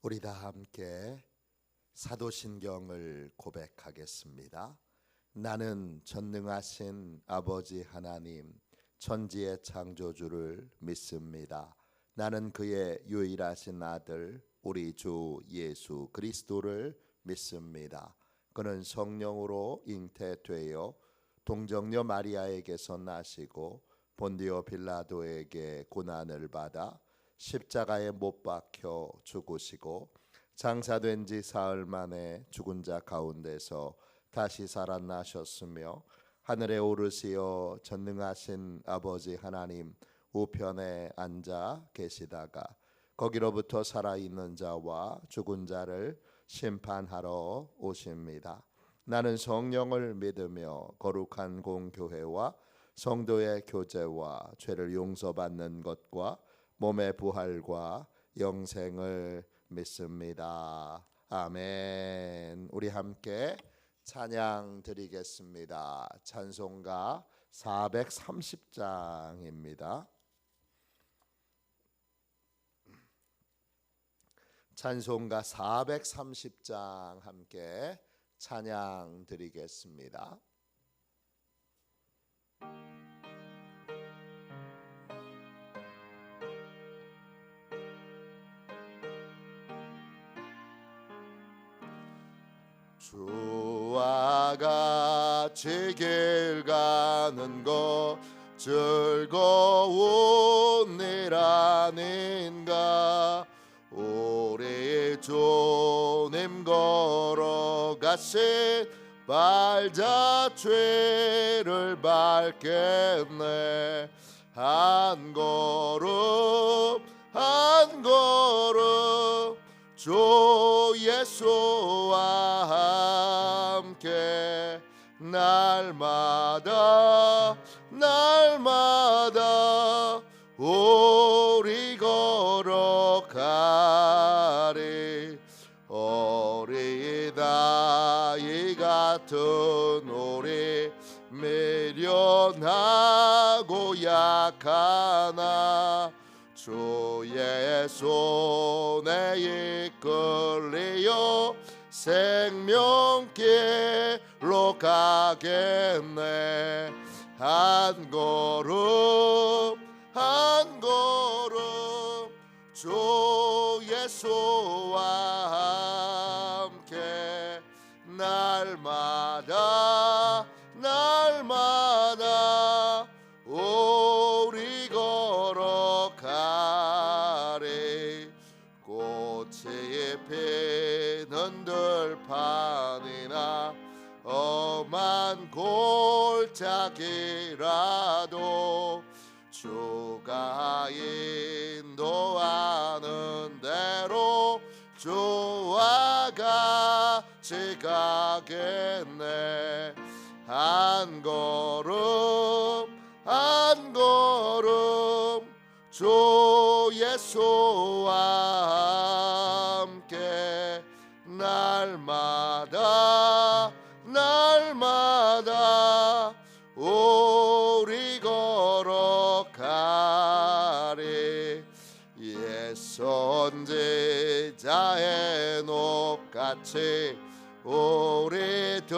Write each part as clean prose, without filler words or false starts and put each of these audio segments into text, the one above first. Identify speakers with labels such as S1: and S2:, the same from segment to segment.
S1: 우리 다 함께 사도신경을 고백하겠습니다. 나는 전능하신 아버지 하나님 천지의 창조주를 믿습니다. 나는 그의 유일하신 아들 우리 주 예수 그리스도를 믿습니다. 그는 성령으로 잉태되어 동정녀 마리아에게서 나시고 본디오 빌라도에게 고난을 받아 십자가에 못 박혀 죽으시고 장사된 지 사흘 만에 죽은 자 가운데서 다시 살아나셨으며 하늘에 오르시어 전능하신 아버지 하나님 우편에 앉아 계시다가 거기로부터 살아있는 자와 죽은 자를 심판하러 오십니다. 나는 성령을 믿으며 거룩한 공교회와 성도의 교제와 죄를 용서받는 것과 몸의 부활과 영생을 믿습니다. 아멘. 우리 함께 찬양 드리겠습니다. 찬송가 430장입니다. 찬송가 430장 함께 찬양 드리겠습니다. 주와 같이 길 가는 것 즐거운 일 아닌가. 우리 주님 걸어가신 발자취를 밟겠네. 한 걸음 한 걸음 주 예수와 함께 날마다 우리 걸어가리. 어린아이 같은 우리 미련하고 약하나 주의 손에 이끌리어 생명길로 가겠네. 한 걸음 한 걸음 주 예수와 함께 날마다 우리 걸어가리. 꽃이 피는 들판이나 험한 골짜기라도 주가 인도하는 대로 주와 같이 가겠네. 한 걸음 한 걸음 주 예수와 함께 날마다 우리 걸어가리. 옛 선지자의 녹같이 우리들도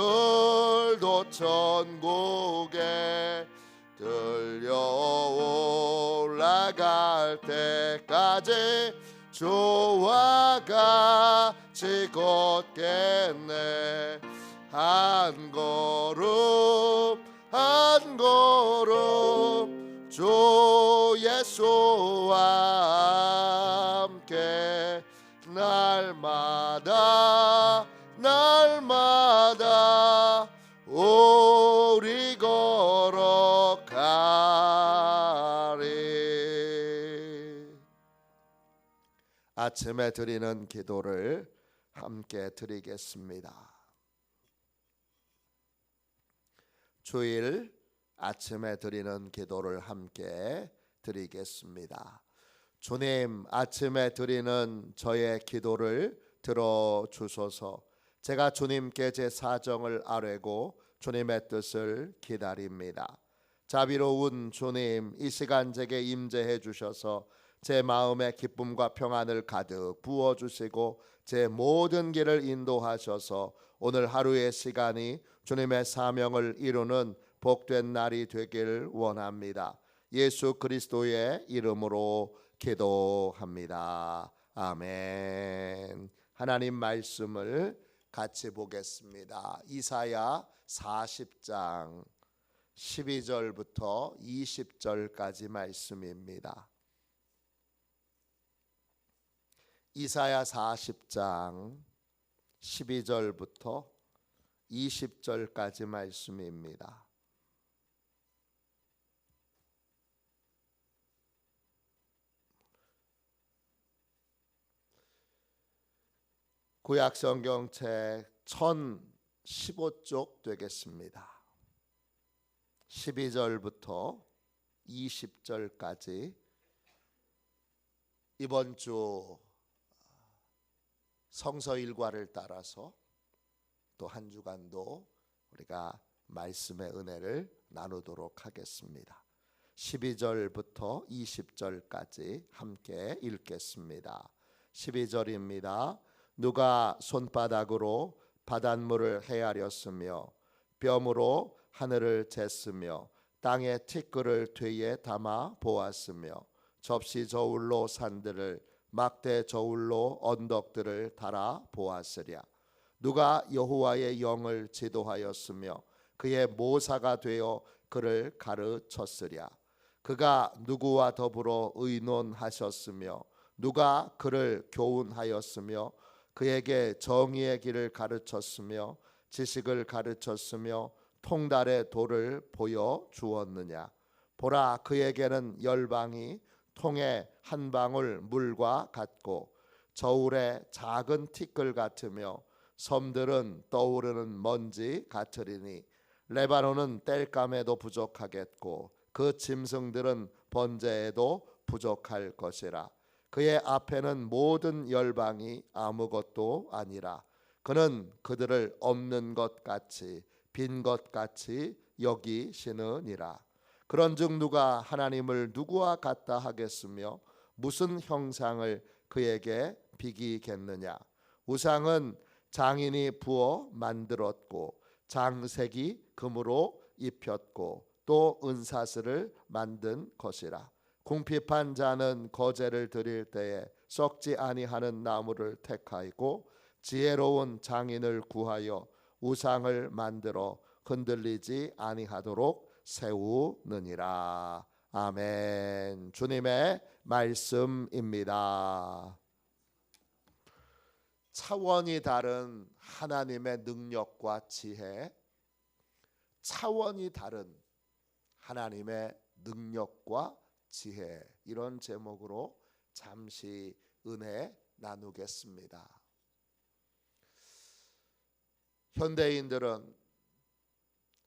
S1: 천국에 들려 올라갈 때까지 주와 같이 걷겠네. 한 걸음 한 걸음 주 예수와 함께 날마다 우리 걸어가리. 아침에 드리는 기도를 함께 드리겠습니다. 주일 아침에 드리는 기도를 함께 드리겠습니다. 주님, 아침에 드리는 저의 기도를 들어주소서. 제가 주님께 제 사정을 아뢰고 주님의 뜻을 기다립니다. 자비로운 주님, 이 시간 제게 임재해 주셔서 제 마음에 기쁨과 평안을 가득 부어주시고 제 모든 길을 인도하셔서 오늘 하루의 시간이 주님의 사명을 이루는 복된 날이 되길 원합니다. 예수 그리스도의 이름으로 기도합니다. 아멘. 하나님 말씀을 같이 보겠습니다. 이사야 40장 12절부터 20절까지 말씀입니다. 이사야 40장 12절부터 20절까지 말씀입니다. 구약 성경책 1015쪽 되겠습니다. 12절부터 20절까지 이번 주 성서 일과를 따라서 또 한 주간도 우리가 말씀의 은혜를 나누도록 하겠습니다. 12절부터 20절까지 함께 읽겠습니다. 12절입니다. 누가 손바닥으로 바닷물을 헤아렸으며 뼘으로 하늘을 쟀으며 땅의 티끌을 뒤에 담아 보았으며 접시 저울로 산들을 막대 저울로 언덕들을 달아 보았으랴. 누가 여호와의 영을 지도하였으며 그의 모사가 되어 그를 가르쳤으랴. 그가 누구와 더불어 의논하셨으며 누가 그를 교훈하였으며 그에게 정의의 길을 가르쳤으며 지식을 가르쳤으며 통달의 도를 보여 주었느냐. 보라, 그에게는 열방이 통에 한 방울 물과 같고 저울의 작은 티끌 같으며 섬들은 떠오르는 먼지 같으리니 레바논은 땔감에도 부족하겠고 그 짐승들은 번제에도 부족할 것이라. 그의 앞에는 모든 열방이 아무것도 아니라 그는 그들을 없는 것 같이 빈 것 같이 여기시느니라. 그런즉 누가 하나님을 누구와 같다 하겠으며 무슨 형상을 그에게 비기겠느냐. 우상은 장인이 부어 만들었고 장색이 금으로 입혔고 또 은사슬을 만든 것이라. 궁핍한 자는 거제를 드릴 때에 썩지 아니하는 나무를 택하고 지혜로운 장인을 구하여 우상을 만들어 흔들리지 아니하도록 세우느니라. 아멘. 주님의 말씀입니다. 차원이 다른 하나님의 능력과 지혜, 차원이 다른 하나님의 능력과 지혜, 이런 제목으로 잠시 은혜 나누겠습니다. 현대인들은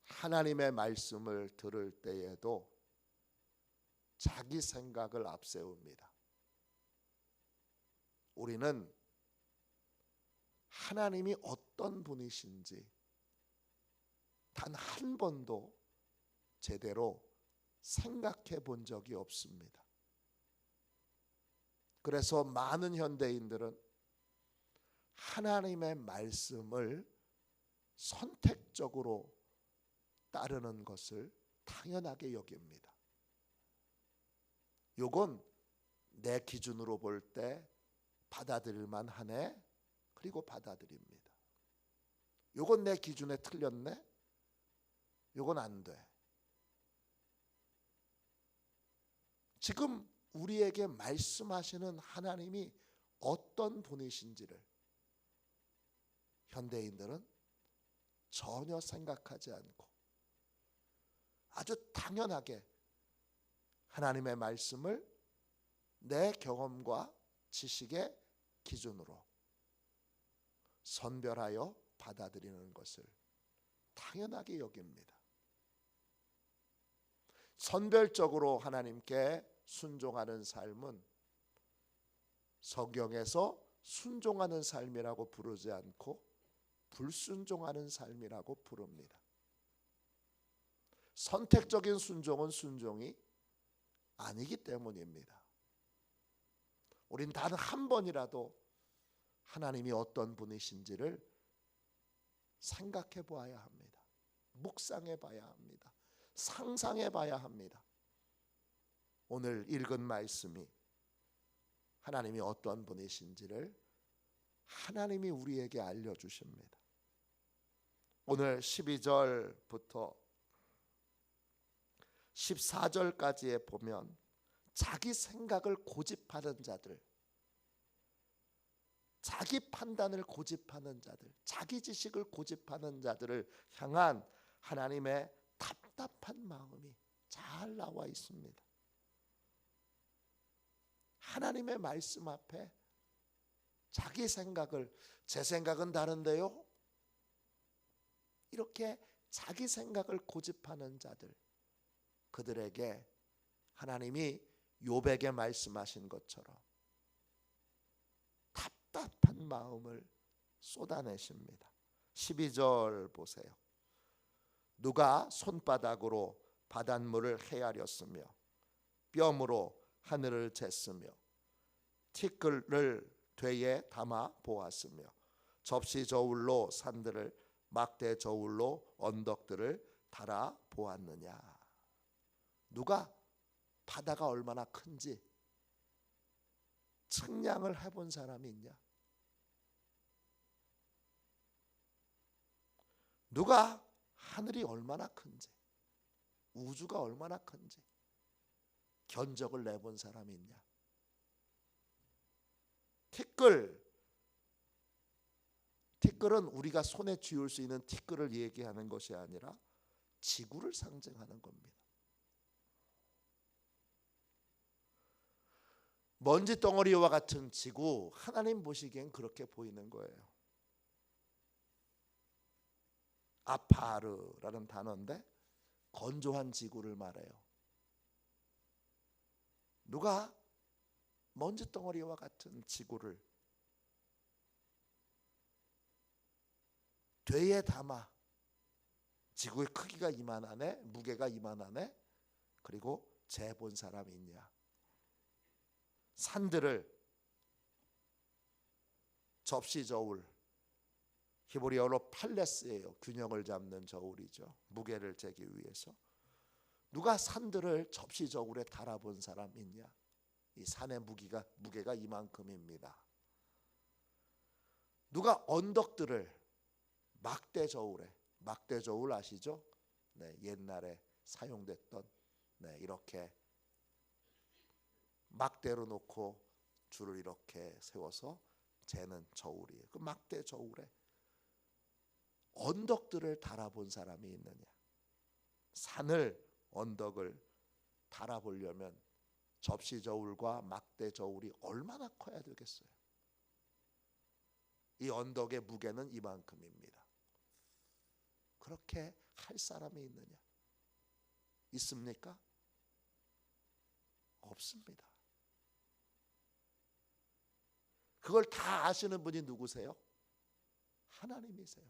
S1: 하나님의 말씀을 들을 때에도 자기 생각을 앞세웁니다. 우리는 하나님이 어떤 분이신지 단 한 번도 제대로 생각해 본 적이 없습니다. 그래서 많은 현대인들은 하나님의 말씀을 선택적으로 따르는 것을 당연하게 여깁니다. 요건 내 기준으로 볼 때 받아들일 만하네. 그리고 받아들입니다. 요건 내 기준에 틀렸네. 요건 안 돼. 지금 우리에게 말씀하시는 하나님이 어떤 분이신지를 현대인들은 전혀 생각하지 않고 아주 당연하게 하나님의 말씀을 내 경험과 지식의 기준으로 선별하여 받아들이는 것을 당연하게 여깁니다. 선별적으로 하나님께 순종하는 삶은 성경에서 순종하는 삶이라고 부르지 않고 불순종하는 삶이라고 부릅니다. 선택적인 순종은 순종이 아니기 때문입니다. 우린 단 한 번이라도 하나님이 어떤 분이신지를 생각해 보아야 합니다. 묵상해 봐야 합니다. 상상해 봐야 합니다. 오늘 읽은 말씀이 하나님이 어떤 분이신지를 하나님이 우리에게 알려주십니다. 오늘 12절부터 14절까지에 보면 자기 생각을 고집하는 자들, 자기 판단을 고집하는 자들, 자기 지식을 고집하는 자들을 향한 하나님의 답답한 마음이 잘 나와 있습니다. 하나님의 말씀 앞에 자기 생각을, 제 생각은 다른데요, 이렇게 자기 생각을 고집하는 자들, 그들에게 하나님이 욥에게 말씀하신 것처럼 답답한 마음을 쏟아내십니다. 12절 보세요. 누가 손바닥으로 바닷물을 헤아렸으며 뼘으로 하늘을 쟀으며 티끌을 되에 담아 보았으며 접시 저울로 산들을 막대 저울로 언덕들을 달아 보았느냐. 누가 바다가 얼마나 큰지 측량을 해본 사람이 있냐? 누가 하늘이 얼마나 큰지, 우주가 얼마나 큰지 견적을 내본 사람이 있냐? 티끌은 우리가 손에 쥐울 수 있는 티끌을 얘기하는 것이 아니라 지구를 상징하는 겁니다. 먼지 덩어리와 같은 지구, 하나님 보시기엔 그렇게 보이는 거예요. 아파르라는 단어인데 건조한 지구를 말해요. 누가 먼지 덩어리와 같은 지구를 되에 담아, 지구의 크기가 이만하네, 무게가 이만하네, 그리고 재본 사람이 있냐? 산들을, 접시 저울, 히브리어로 팔레스예요. 균형을 잡는 저울이죠. 무게를 재기 위해서. 누가 산들을 접시 저울에 달아본 사람 있냐? 이 산의 무게가 이만큼입니다. 누가 언덕들을 막대 저울에, 막대 저울 아시죠? 네, 옛날에 사용됐던, 네, 이렇게 막대로 놓고 줄을 이렇게 세워서 재는 저울이에요. 그 막대 저울에 언덕들을 달아본 사람이 있느냐? 산을, 언덕을 달아보려면 접시 저울과 막대 저울이 얼마나 커야 되겠어요? 이 언덕의 무게는 이만큼입니다. 그렇게 할 사람이 있느냐? 있습니까? 없습니다. 그걸 다 아시는 분이 누구세요? 하나님이세요.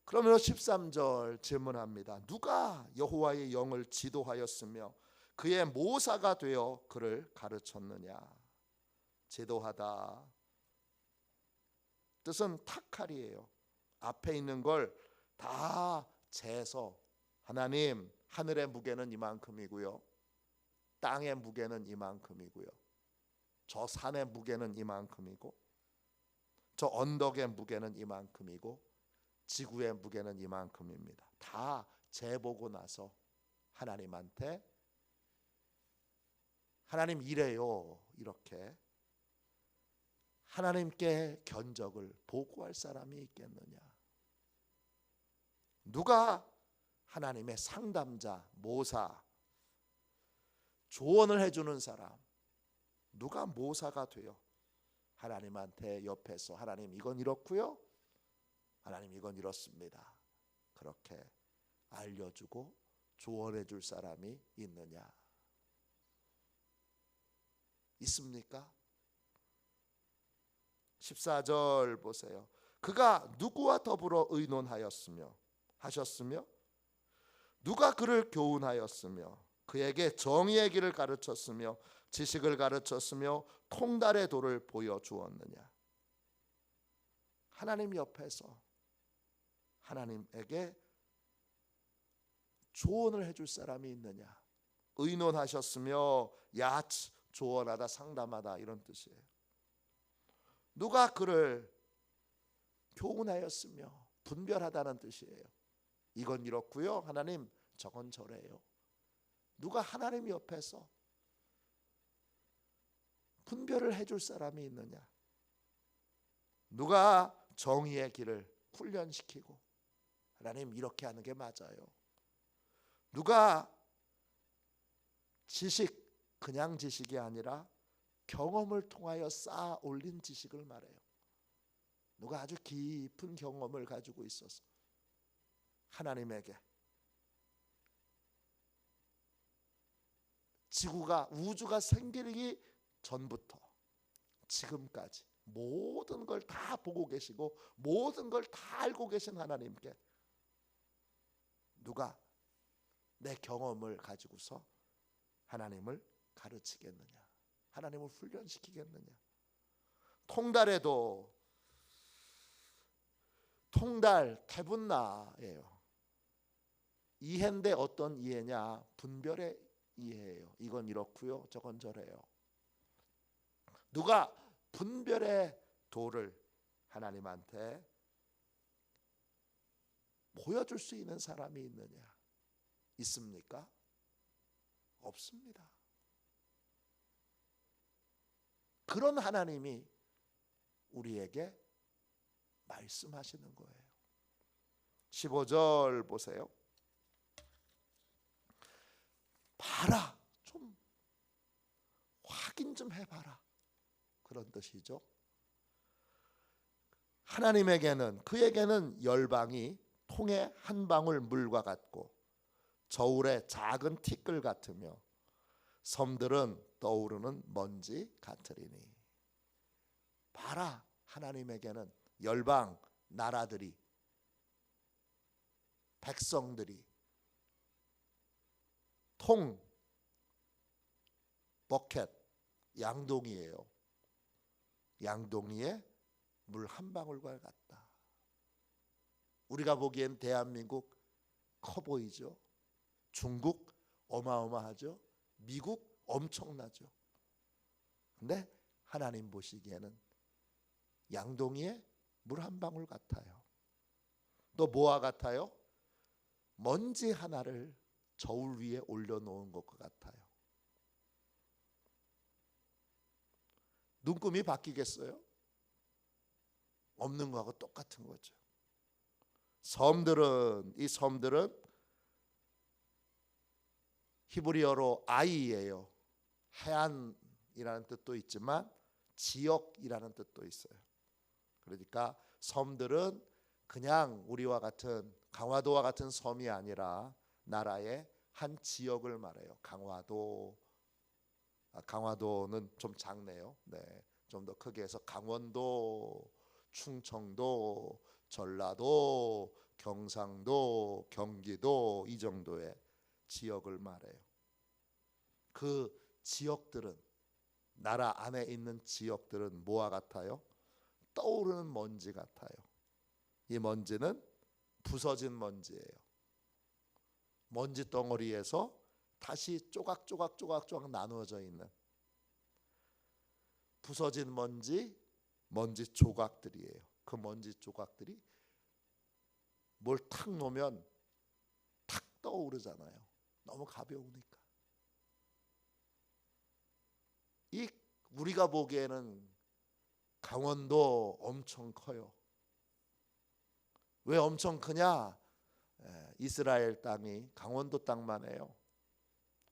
S1: 그러면 13절 질문합니다. 누가 여호와의 영을 지도하였으며 그의 모사가 되어 그를 가르쳤느냐? 지도하다 뜻은 타칼이에요. 앞에 있는 걸 다 재서, 하나님, 하늘의 무게는 이만큼이고요, 땅의 무게는 이만큼이고요, 저 산의 무게는 이만큼이고, 저 언덕의 무게는 이만큼이고, 지구의 무게는 이만큼입니다. 다 재보고 나서 하나님한테, 하나님 이래요, 이렇게 하나님께 견적을 보고할 사람이 있겠느냐? 누가 하나님의 상담자, 모사, 조언을 해주는 사람, 누가 모사가 되어 하나님한테 옆에서 하나님 이건 이렇고요, 하나님 이건 이렇습니다, 그렇게 알려주고 조언해 줄 사람이 있느냐? 있습니까? 14절 보세요. 그가 누구와 더불어 의논하였으며 하셨으며 누가 그를 교훈하였으며 그에게 정의의 길을 가르쳤으며 지식을 가르쳤으며 통달의 도를 보여주었느냐? 하나님 옆에서 하나님에게 조언을 해줄 사람이 있느냐? 의논하셨으며 야츠, 조언하다, 상담하다, 이런 뜻이에요. 누가 그를 교훈하였으며 분별하다는 뜻이에요. 이건 이렇고요, 하나님 저건 저래요. 누가 하나님 옆에서 분별을 해줄 사람이 있느냐? 누가 정의의 길을 훈련시키고 하나님 이렇게 하는 게 맞아요. 누가 지식, 그냥 지식이 아니라 경험을 통하여 쌓아 올린 지식을 말해요. 누가 아주 깊은 경험을 가지고 있어서 하나님에게 지구가, 우주가 생기기 전부터 지금까지 모든 걸 다 보고 계시고 모든 걸 다 알고 계신 하나님께 누가 내 경험을 가지고서 하나님을 가르치겠느냐? 하나님을 훈련시키겠느냐? 통달에도 통달, 태분나예요. 이해인데 어떤 이해냐? 분별의 이해예요. 이건 이렇고요, 저건 저래요. 누가 분별의 도를 하나님한테 보여줄 수 있는 사람이 있느냐? 있습니까? 없습니다. 그런 하나님이 우리에게 말씀하시는 거예요. 15절 보세요. 봐라, 좀 확인 좀 해봐라, 그런 뜻이죠. 하나님에게는, 그에게는 열방이 통의 한 방울 물과 같고 저울의 작은 티끌 같으며 섬들은 떠오르는 먼지 같으리니. 봐라, 하나님에게는 열방, 나라들이, 백성들이 통, 버켓, 양동이에요. 양동이에 물 한 방울과 같다. 우리가 보기엔 대한민국 커 보이죠? 중국 어마어마하죠? 미국 엄청나죠? 근데 하나님 보시기에는 양동이에 물 한 방울 같아요. 또 뭐와 같아요? 먼지 하나를 저울 위에 올려놓은 것과 같아요. 눈금이 바뀌겠어요? 없는 거하고 똑같은 거죠. 섬들은, 이 섬들은 히브리어로 아이예요. 해안이라는 뜻도 있지만 지역이라는 뜻도 있어요. 그러니까 섬들은 그냥 우리와 같은, 강화도와 같은 섬이 아니라 나라의 한 지역을 말해요. 강화도는 좀 작네요. 네, 좀 더 크게 해서 강원도, 충청도, 전라도, 경상도, 경기도, 이 정도의 지역을 말해요. 그 지역들은, 나라 안에 있는 지역들은 뭐와 같아요? 떠오르는 먼지 같아요. 이 먼지는 부서진 먼지예요. 먼지 덩어리에서 다시 조각조각 나누어져 있는 부서진 먼지 조각들이에요. 그 먼지 조각들이 뭘 탁 놓으면 탁 떠오르잖아요. 너무 가벼우니까. 이 우리가 보기에는 강원도 엄청 커요. 왜 엄청 크냐? 이스라엘 땅이 강원도 땅만 해요.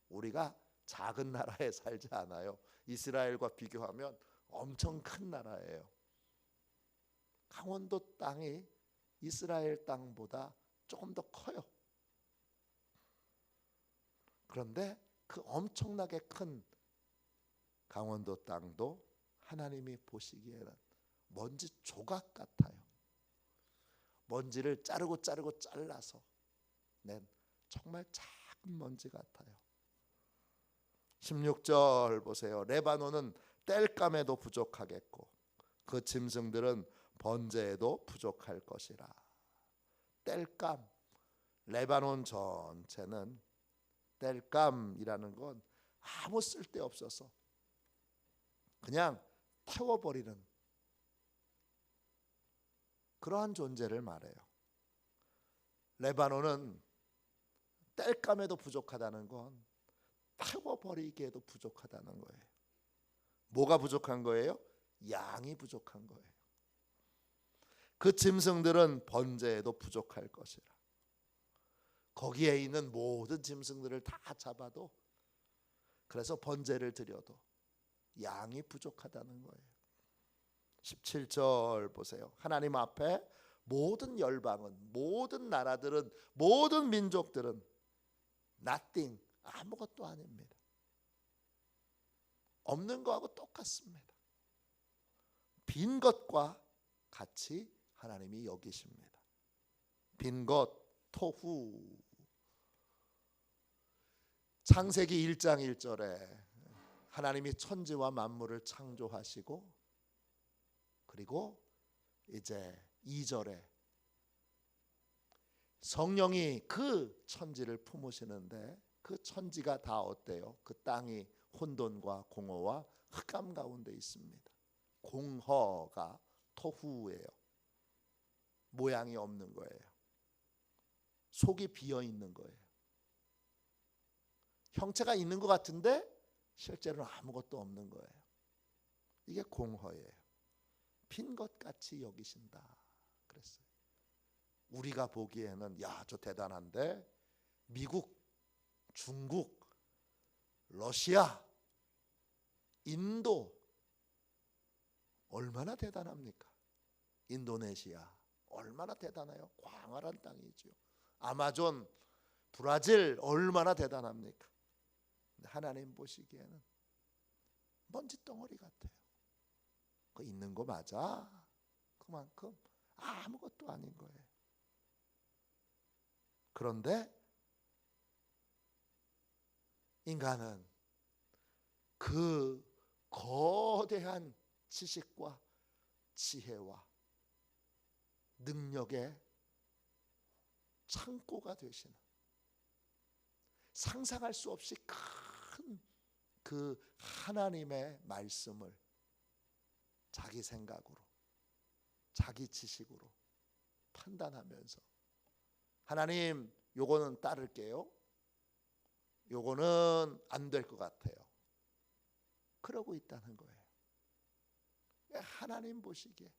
S1: 우리가 작은 나라에 살지 않아요. 이스라엘과 비교하면 엄청 큰 나라예요. 강원도 땅이 이스라엘 땅보다 조금 더 커요. 그런데 그 엄청나게 큰 강원도 땅도 하나님이 보시기에는 먼지 조각 같아요. 먼지를 자르고 잘라서 낸 정말 작은 먼지 같아요. 16절 보세요. 레바논은 땔감에도 부족하겠고 그 짐승들은 번제에도 부족할 것이라. 땔감, 레바논 전체는 땔감이라는 건 아무 쓸데 없어서 그냥 태워버리는 그러한 존재를 말해요. 레바논은 땔감에도 부족하다는 건 태워버리기에도 부족하다는 거예요. 뭐가 부족한 거예요? 양이 부족한 거예요. 그 짐승들은 번제에도 부족할 것이라. 거기에 있는 모든 짐승들을 다 잡아도, 그래서 번제를 드려도 양이 부족하다는 거예요. 17절 보세요. 하나님 앞에 모든 열방은, 모든 나라들은, 모든 민족들은 nothing, 아무것도 아닙니다. 없는 거하고 똑같습니다. 빈 것과 같이 하나님이 여기십니다. 빈 것, 토후. 창세기 1장 1절에 하나님이 천지와 만물을 창조하시고, 그리고 이제 2절에 성령이 그 천지를 품으시는데, 그 천지가 다 어때요? 그 땅이 혼돈과 공허와 흑암 가운데 있습니다. 공허가 토후예요. 모양이 없는 거예요. 속이 비어 있는 거예요. 형체가 있는 것 같은데 실제로는 아무것도 없는 거예요. 이게 공허예요. 빈 것 같이 여기신다 그랬어요. 우리가 보기에는 야, 저 대단한데, 미국, 중국, 러시아, 인도 얼마나 대단합니까? 인도네시아 얼마나 대단해요. 광활한 땅이죠. 아마존, 브라질 얼마나 대단합니까? 하나님 보시기에는 먼지 덩어리 같아요. 그 있는 거 맞아? 그만큼 아무것도 아닌 거예요. 그런데 인간은 그 거대한 지식과 지혜와 능력의 창고가 되시는, 상상할 수 없이 큰 그 하나님의 말씀을 자기 생각으로, 자기 지식으로 판단하면서 하나님, 요거는 따를게요, 요거는 안 될 것 같아요, 그러고 있다는 거예요. 하나님 보시기에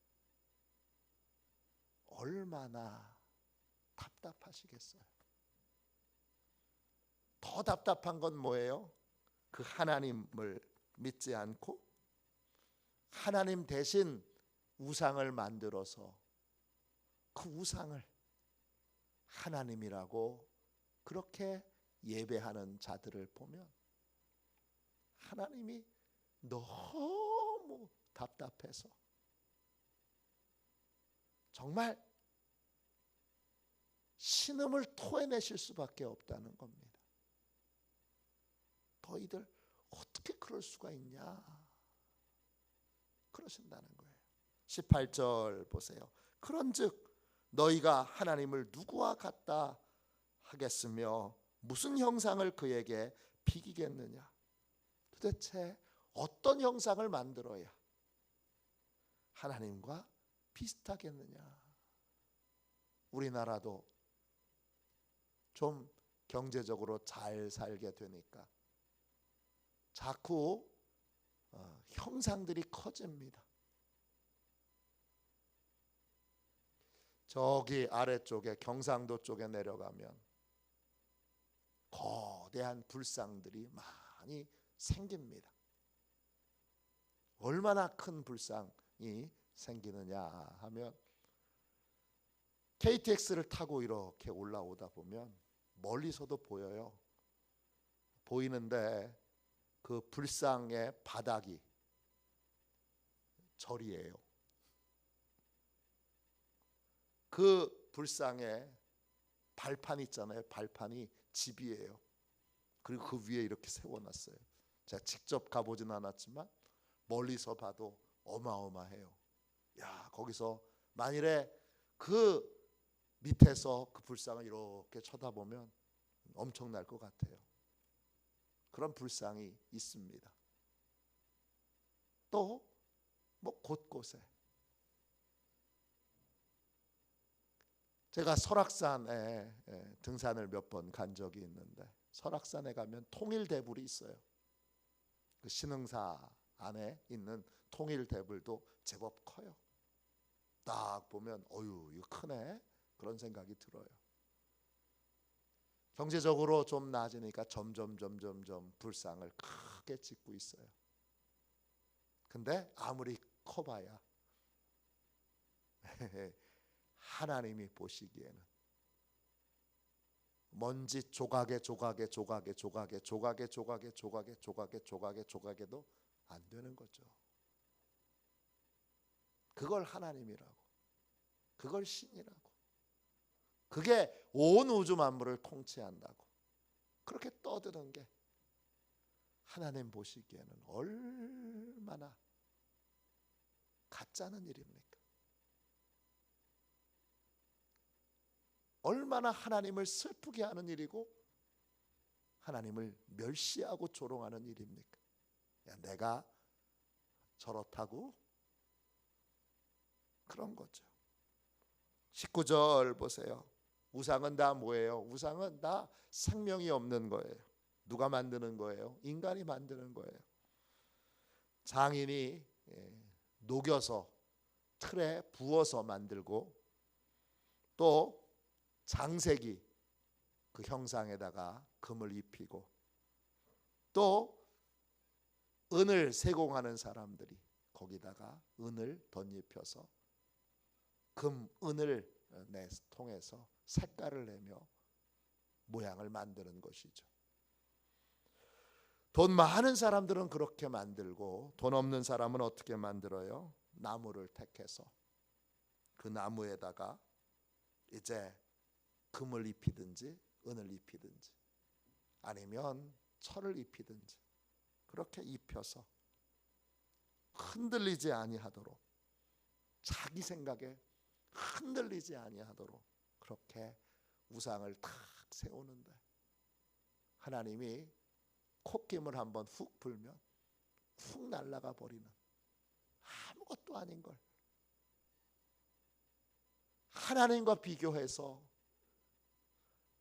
S1: 얼마나 답답하시겠어요. 더 답답한 건 뭐예요? 그 하나님을 믿지 않고 하나님 대신 우상을 만들어서 그 우상을 하나님이라고 그렇게 예배하는 자들을 보면 하나님이 너무 답답해서 정말 신음을 토해내실 수밖에 없다는 겁니다. 너희들 어떻게 그럴 수가 있냐, 그러신다는 거예요. 18절 보세요. 그런즉 너희가 하나님을 누구와 같다 하겠으며 무슨 형상을 그에게 비기겠느냐. 도대체 어떤 형상을 만들어야 하나님과 비슷하겠느냐. 우리나라도 좀 경제적으로 잘 살게 되니까 자꾸 형상들이 커집니다. 저기 아래쪽에 경상도 쪽에 내려가면 거대한 불상들이 많이 생깁니다. 얼마나 큰 불상이 생기느냐 하면 KTX를 타고 이렇게 올라오다 보면 멀리서도 보여요. 보이는데 그 불상의 바닥이 절이에요. 그 불상의 발판 있잖아요. 발판이 집이에요. 그리고 그 위에 이렇게 세워놨어요. 제가 직접 가보진 않았지만 멀리서 봐도 어마어마해요. 야, 거기서 만일에 그 밑에서 그 불상을 이렇게 쳐다보면 엄청날 것 같아요. 그런 불상이 있습니다. 또 뭐 곳곳에 제가 설악산에 등산을 몇 번 간 적이 있는데 설악산에 가면 통일대불이 있어요. 그 신흥사 안에 있는 통일대불도 제법 커요. 딱 보면 어유 이거 크네 그런 생각이 들어요. 경제적으로 좀 나아지니까 점점 불상을 크게 짓고 있어요. 근데 아무리 커봐야 하나님이 보시기에는 먼지 조각에도 안 되는 거죠. 그걸 하나님이라고, 그걸 신이라고, 그게 온 우주 만물을 통치한다고 그렇게 떠드는 게 하나님 보시기에는 얼마나 가짜는 일입니까? 얼마나 하나님을 슬프게 하는 일이고 하나님을 멸시하고 조롱하는 일입니까? 야, 내가 저렇다고? 그런 거죠. 19절 보세요. 우상은 다 뭐예요? 우상은 다 생명이 없는 거예요. 누가 만드는 거예요? 인간이 만드는 거예요. 장인이 녹여서 틀에 부어서 만들고 또 장색이 그 형상에다가 금을 입히고 또 은을 세공하는 사람들이 거기다가 은을 덧입혀서 은을 통해서 색깔을 내며 모양을 만드는 것이죠. 돈 많은 사람들은 그렇게 만들고 돈 없는 사람은 어떻게 만들어요? 나무를 택해서 그 나무에다가 이제 금을 입히든지 은을 입히든지 아니면 철을 입히든지 그렇게 입혀서 흔들리지 아니하도록 자기 생각에 흔들리지 아니하도록 그렇게 우상을 탁 세우는데 하나님이 콧김을 한번 훅 불면 훅 날아가 버리는 아무것도 아닌 걸 하나님과 비교해서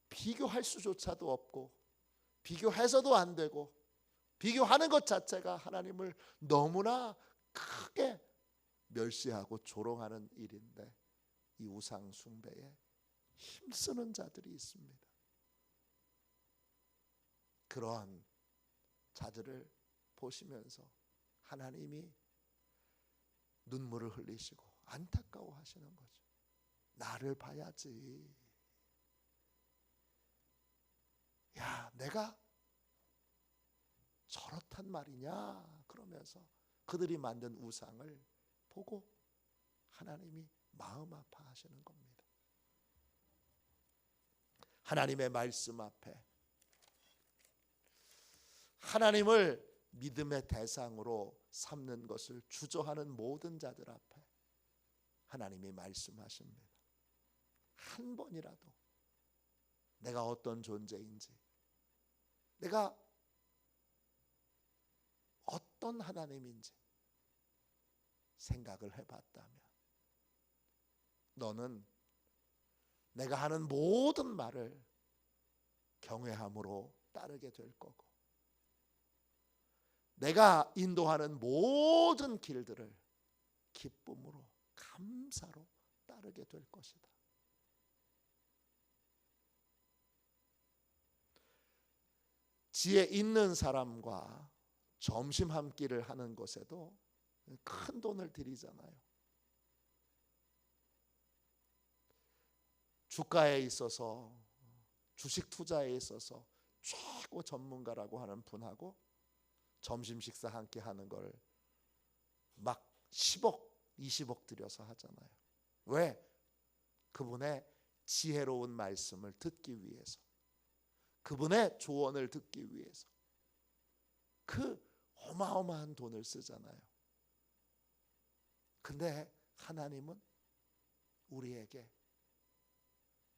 S1: 비교할 수조차도 없고 비교해서도 안 되고 비교하는 것 자체가 하나님을 너무나 크게 멸시하고 조롱하는 일인데 이 우상 숭배에 힘쓰는 자들이 있습니다. 그러한 자들을 보시면서 하나님이 눈물을 흘리시고 안타까워하시는 거죠. 나를 봐야지. 야, 내가 저렇단 말이냐 그러면서 그들이 만든 우상을 보고 하나님이 마음 아파하시는 겁니다. 하나님의 말씀 앞에 하나님을 믿음의 대상으로 삼는 것을 주저하는 모든 자들 앞에 하나님이 말씀하십니다. 한 번이라도 내가 어떤 존재인지, 내가 어떤 하나님인지 생각을 해봤다면 너는 내가 하는 모든 말을 경외함으로 따르게 될 거고 내가 인도하는 모든 길들을 기쁨으로 감사로 따르게 될 것이다. 지혜 있는 사람과 점심 한 끼를 하는 것에도 큰 돈을 들이잖아요. 주가에 있어서 주식 투자에 있어서 최고 전문가라고 하는 분하고 점심 식사 한 끼 하는 걸 막 10억, 20억 들여서 하잖아요. 왜? 그분의 지혜로운 말씀을 듣기 위해서, 그분의 조언을 듣기 위해서, 그 어마어마한 돈을 쓰잖아요. 근데 하나님은 우리에게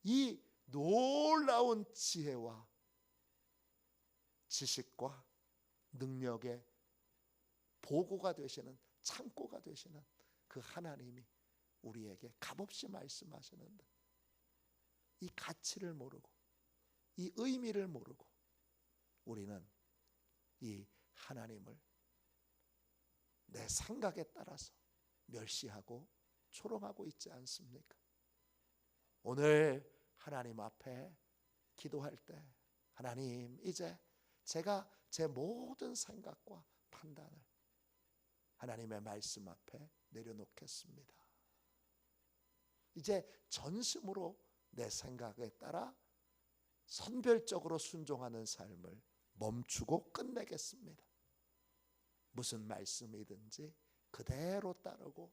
S1: 이 놀라운 지혜와 지식과 능력의 보고가 되시는, 창고가 되시는 그 하나님이 우리에게 값없이 말씀하시는데, 이 가치를 모르고 이 의미를 모르고 우리는 이 하나님을 내 생각에 따라서 멸시하고 조롱하고 있지 않습니까? 오늘 하나님 앞에 기도할 때, 하나님, 이제 제가 제 모든 생각과 판단을 하나님의 말씀 앞에 내려놓겠습니다. 이제 전심으로 내 생각에 따라 선별적으로 순종하는 삶을 멈추고 끝내겠습니다. 무슨 말씀이든지 그대로 따르고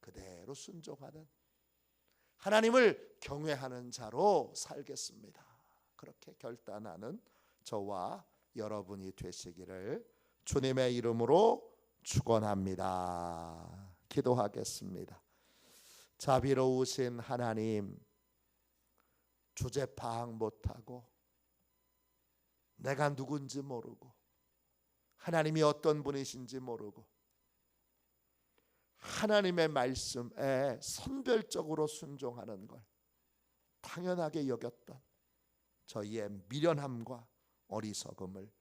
S1: 그대로 순종하는, 하나님을 경외하는 자로 살겠습니다. 그렇게 결단하는 저와 여러분이 되시기를 주님의 이름으로 축원합니다. 기도하겠습니다. 자비로우신 하나님, 주제 파악 못하고 내가 누군지 모르고 하나님이 어떤 분이신지 모르고 하나님의 말씀에 선별적으로 순종하는 걸 당연하게 여겼던 저희의 미련함과 어리석음을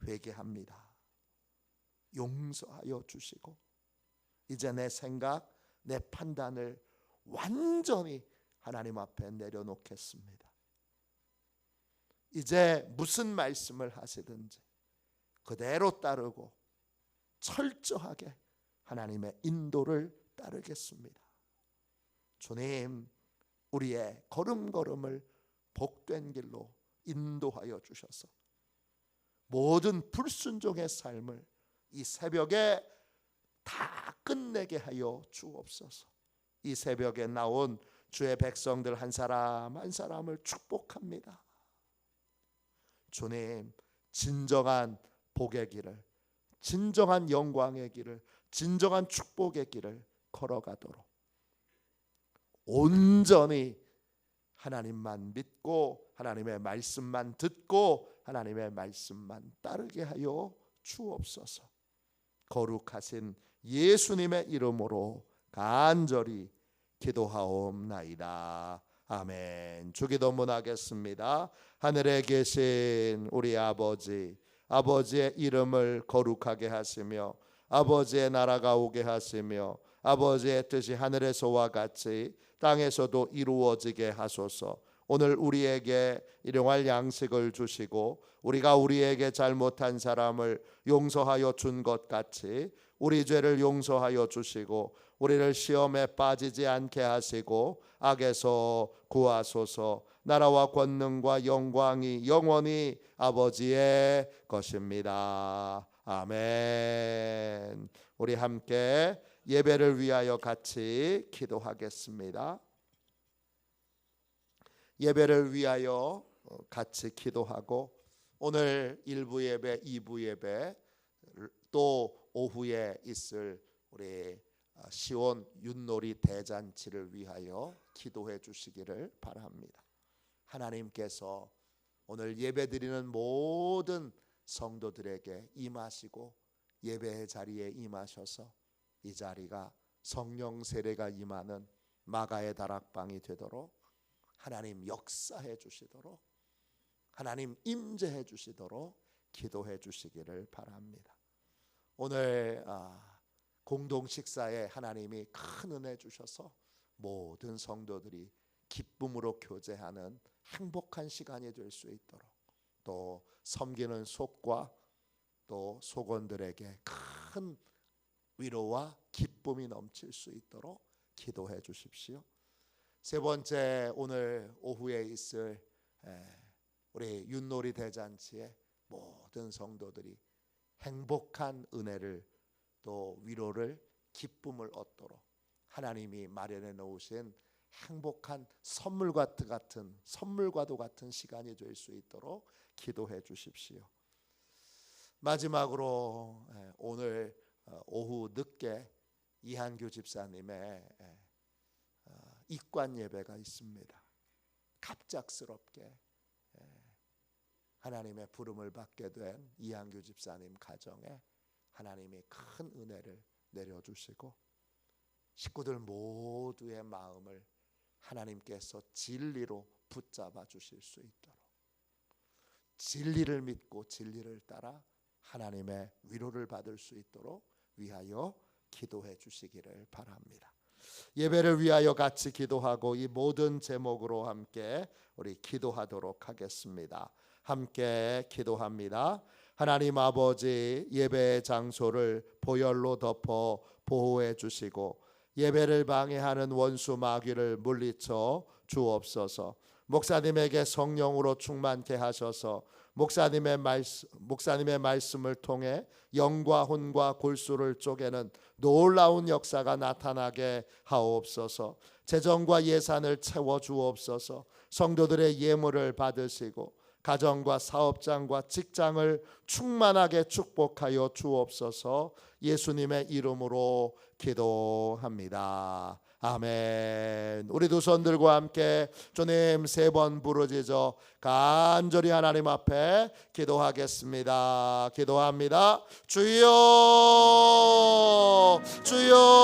S1: 회개합니다. 용서하여 주시고 이제 내 생각, 내 판단을 완전히 하나님 앞에 내려놓겠습니다. 이제 무슨 말씀을 하시든지 그대로 따르고 철저하게 하나님의 인도를 따르겠습니다. 주님, 우리의 걸음걸음을 복된 길로 인도하여 주셔서 모든 불순종의 삶을 이 새벽에 다 끝내게 하여 주옵소서. 이 새벽에 나온 주의 백성들 한 사람 한 사람을 축복합니다. 주님, 진정한 복의 길을, 진정한 영광의 길을, 진정한 축복의 길을 걸어가도록 온전히 하나님만 믿고 하나님의 말씀만 듣고 하나님의 말씀만 따르게 하여 주옵소서. 거룩하신 예수님의 이름으로 간절히 기도하옵나이다. 아멘. 주기도문하겠습니다. 하늘에 계신 우리 아버지, 아버지의 이름을 거룩하게 하시며 아버지의 나라가 오게 하시며 아버지의 뜻이 하늘에서와 같이 땅에서도 이루어지게 하소서. 오늘 우리에게 일용할 양식을 주시고 우리가 우리에게 잘못한 사람을 용서하여 준 것 같이 우리 죄를 용서하여 주시고 우리를 시험에 빠지지 않게 하시고 악에서 구하소서. 나라와 권능과 영광이 영원히 아버지의 것입니다. 아멘. 우리 함께 예배를 위하여 같이 기도하겠습니다. 예배를 위하여 같이 기도하고 오늘 1부 예배, 2부 예배 또 오후에 있을 우리 시온 윷놀이 대잔치를 위하여 기도해 주시기를 바랍니다. 하나님께서 오늘 예배드리는 모든 성도들에게 임하시고 예배의 자리에 임하셔서 이 자리가 성령 세례가 임하는 마가의 다락방이 되도록 하나님 역사해 주시도록 하나님 임재해 주시도록 기도해 주시기를 바랍니다. 오늘 공동 식사에 하나님이 큰 은혜 주셔서 모든 성도들이 기쁨으로 교제하는 행복한 시간이 될 수 있도록 또 섬기는 속과 또 속원들에게 큰 위로와 기쁨이 넘칠 수 있도록 기도해 주십시오. 세 번째, 오늘 오후에 있을 우리 윷놀이 대잔치에 모든 성도들이 행복한 은혜를 또 위로를 기쁨을 얻도록 하나님이 마련해 놓으신 행복한 선물과도 같은 시간이 될 수 있도록 기도해 주십시오. 마지막으로 오늘 오후 늦게 이한규 집사님의 입관 예배가 있습니다. 갑작스럽게 하나님의 부름을 받게 된 이한규 집사님 가정에 하나님이 큰 은혜를 내려주시고 식구들 모두의 마음을 하나님께서 진리로 붙잡아 주실 수 있도록, 진리를 믿고 진리를 따라 하나님의 위로를 받을 수 있도록 위하여 기도해 주시기를 바랍니다. 예배를 위하여 같이 기도하고 이 모든 제목으로 함께 우리 기도하도록 하겠습니다. 함께 기도합니다. 하나님 아버지, 예배의 장소를 보혈로 덮어 보호해 주시고 예배를 방해하는 원수 마귀를 물리쳐 주옵소서. 목사님에게 성령으로 충만케 하셔서 목사님의 말씀을 통해 영과 혼과 골수를 쪼개는 놀라운 역사가 나타나게 하옵소서. 재정과 예산을 채워 주옵소서. 성도들의 예물을 받으시고 가정과 사업장과 직장을 충만하게 축복하여 주옵소서. 예수님의 이름으로 기도합니다. 아멘. 우리 두 손 들고 함께 주님 3번 부르짖어 간절히 하나님 앞에 기도하겠습니다. 기도합니다. 주여, 주여,